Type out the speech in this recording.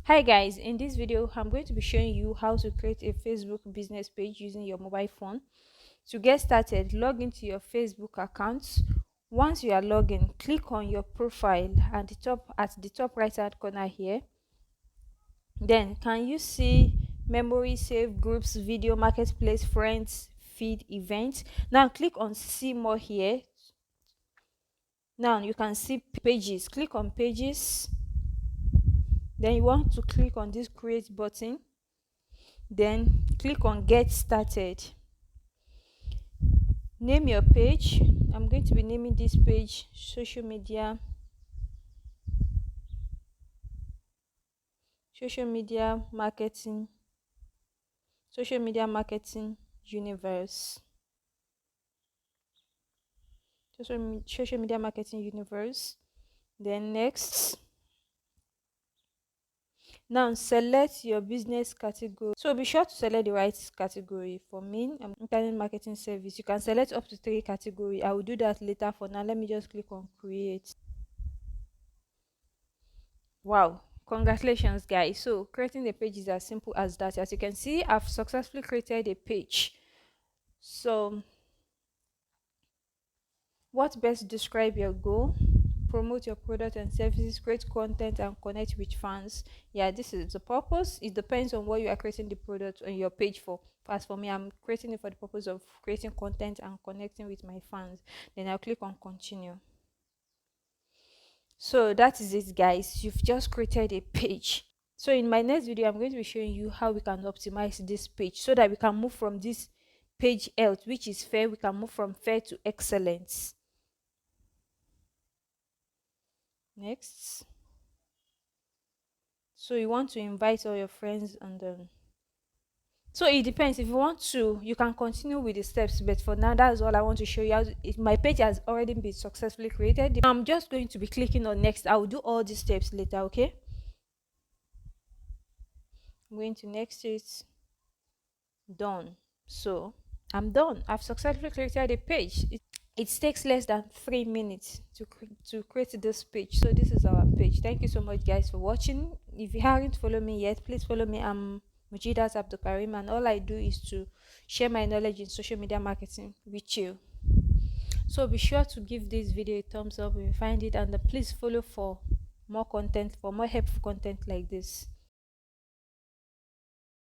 Hi guys, in this video I'm going to be showing you how to create a Facebook business page using your mobile phone. To get started, log into your Facebook account. Once you are logged in, click on your profile at the top right hand corner here. Then can you see memory, save, groups, video, marketplace, friends, feed, events? Now click on see more here. Now you can see pages. Click on pages. Then you want to click on this create button. Then click on get started. Name your page. I'm going to be naming this page social media marketing social media marketing universe. Social media marketing universe. Then next, now select your business category. So be sure to select the right category. For me, I'm internet marketing service. You can select up to 3 category. I will do that later. For now, let me just click on create. Wow, congratulations guys. So creating the page is as simple as that. As you can see, I've successfully created a page. So what best describe your goal? Promote your product and services, create content and connect with fans. Yeah, this is the purpose. It depends on what you are creating the product on your page for. As for me, I'm creating it for the purpose of creating content and connecting with my fans. Then I'll click on continue. So that is it guys, you've just created a page. So in my next video, I'm going to be showing you how we can optimize this page so that we can move from this page health, which is fair, we can move from fair to excellence. Next. So you want to invite all your friends and so it depends. If you want to, you can continue with the steps, but for now that's all I want to show you. My page has already been successfully created. I'm just going to be clicking on next. I will do all these steps later. Okay, I'm going to next it. Done. So I'm done. I've successfully created a page. It takes less than 3 minutes to create this page. So this is our page. Thank you so much guys for watching. If you haven't followed me yet, please follow me. I'm Mujidat Abdulkarim, and all I do is to share my knowledge in social media marketing with you. So be sure to give this video a thumbs up if you find it, and please follow for more content, for more helpful content like this.